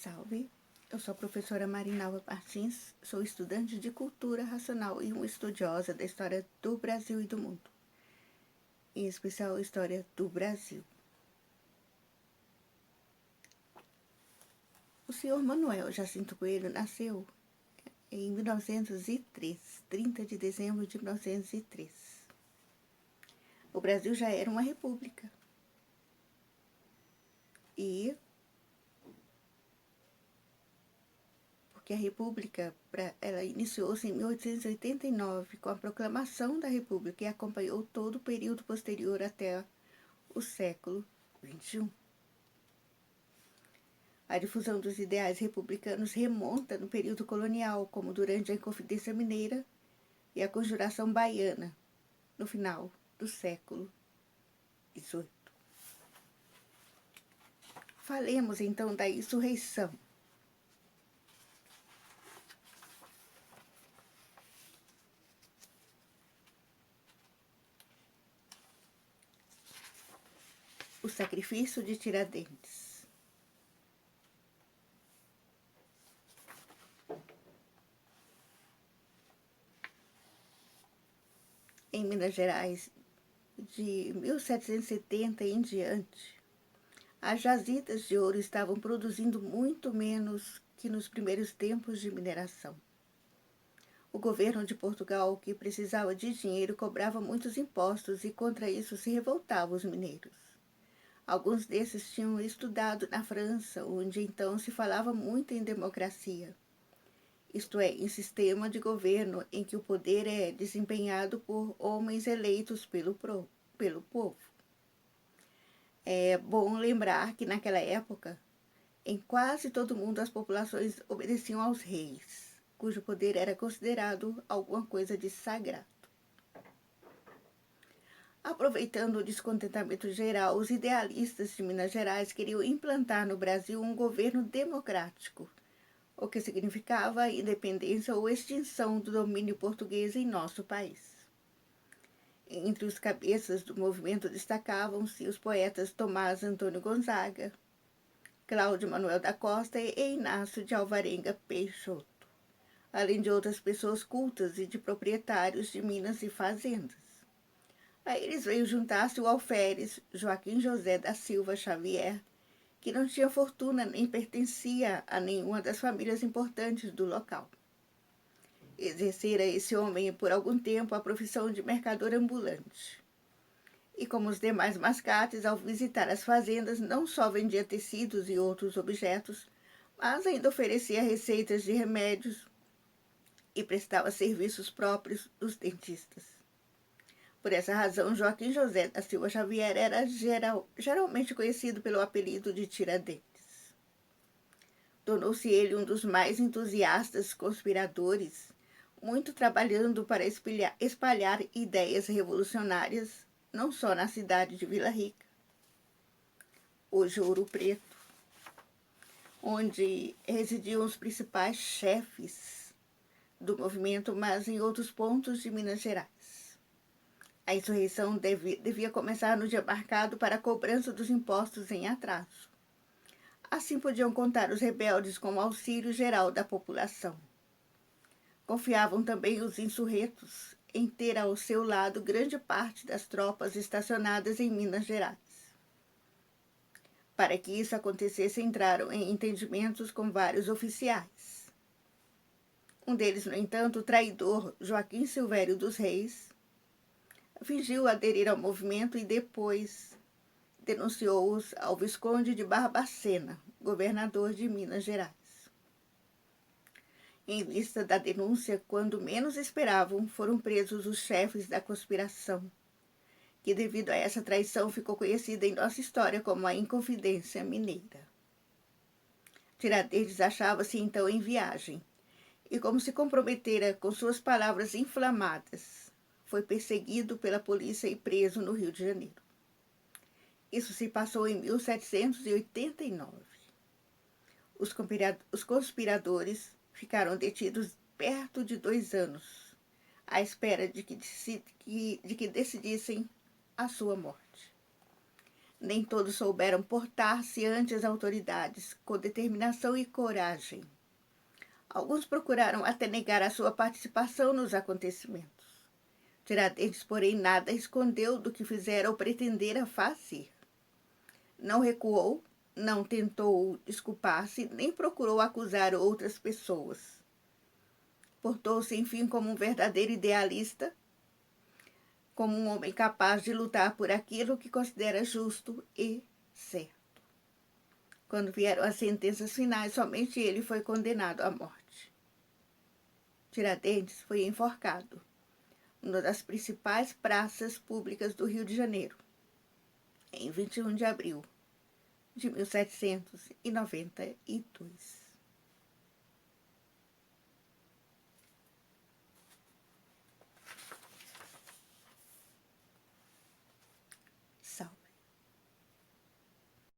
Salve! Eu sou a professora Marinalva Martins, sou estudante de Cultura Racional e uma estudiosa da história do Brasil e do mundo, em especial a história do Brasil. O senhor Manuel Jacinto Coelho nasceu em 1903, 30 de dezembro de 1903. O Brasil já era uma república. Porque a República ela iniciou-se em 1889 com a proclamação da República e acompanhou todo o período posterior até o século XXI. A difusão dos ideais republicanos remonta no período colonial, como durante a Inconfidência Mineira e a Conjuração Baiana, no final do século XVIII. Falemos então da insurreição. O sacrifício de Tiradentes. Em Minas Gerais, de 1770 em diante, as jazidas de ouro estavam produzindo muito menos que nos primeiros tempos de mineração. O governo de Portugal, que precisava de dinheiro, cobrava muitos impostos e contra isso se revoltavam os mineiros. Alguns desses tinham estudado na França, onde então se falava muito em democracia, isto é, em sistema de governo em que o poder é desempenhado por homens eleitos pelo povo. É bom lembrar que naquela época, em quase todo mundo as populações obedeciam aos reis, cujo poder era considerado alguma coisa de sagrado. Aproveitando o descontentamento geral, os idealistas de Minas Gerais queriam implantar no Brasil um governo democrático, o que significava a independência ou extinção do domínio português em nosso país. Entre os cabeças do movimento destacavam-se os poetas Tomás Antônio Gonzaga, Cláudio Manuel da Costa e Inácio de Alvarenga Peixoto, além de outras pessoas cultas e de proprietários de minas e fazendas. A eles veio juntar-se o alferes Joaquim José da Silva Xavier, que não tinha fortuna nem pertencia a nenhuma das famílias importantes do local. Exercera esse homem por algum tempo a profissão de mercador ambulante. E como os demais mascates, ao visitar as fazendas, não só vendia tecidos e outros objetos, mas ainda oferecia receitas de remédios e prestava serviços próprios dos dentistas. Por essa razão, Joaquim José da Silva Xavier era geralmente conhecido pelo apelido de Tiradentes. Tornou-se ele um dos mais entusiastas conspiradores, muito trabalhando para espalhar ideias revolucionárias, não só na cidade de Vila Rica, hoje Ouro Preto, onde residiam os principais chefes do movimento, mas em outros pontos de Minas Gerais. A insurreição devia começar no dia marcado para a cobrança dos impostos em atraso. Assim podiam contar os rebeldes com o auxílio geral da população. Confiavam também os insurretos em ter ao seu lado grande parte das tropas estacionadas em Minas Gerais. Para que isso acontecesse, entraram em entendimentos com vários oficiais. Um deles, no entanto, o traidor Joaquim Silvério dos Reis, fingiu aderir ao movimento e depois denunciou-os ao Visconde de Barbacena, governador de Minas Gerais. Em vista da denúncia, quando menos esperavam, foram presos os chefes da conspiração, que devido a essa traição ficou conhecida em nossa história como a Inconfidência Mineira. Tiradentes achava-se então em viagem, e como se comprometera com suas palavras inflamadas, foi perseguido pela polícia e preso no Rio de Janeiro. Isso se passou em 1789. Os conspiradores ficaram detidos perto de 2 anos, à espera de que decidissem a sua morte. Nem todos souberam portar-se ante as autoridades com determinação e coragem. Alguns procuraram até negar a sua participação nos acontecimentos. Tiradentes, porém, nada escondeu do que fizera ou pretendera fazer. Não recuou, não tentou desculpar-se, nem procurou acusar outras pessoas. Portou-se, enfim, como um verdadeiro idealista, como um homem capaz de lutar por aquilo que considera justo e certo. Quando vieram as sentenças finais, somente ele foi condenado à morte. Tiradentes foi enforcado numa das principais praças públicas do Rio de Janeiro, em 21 de abril de 1792.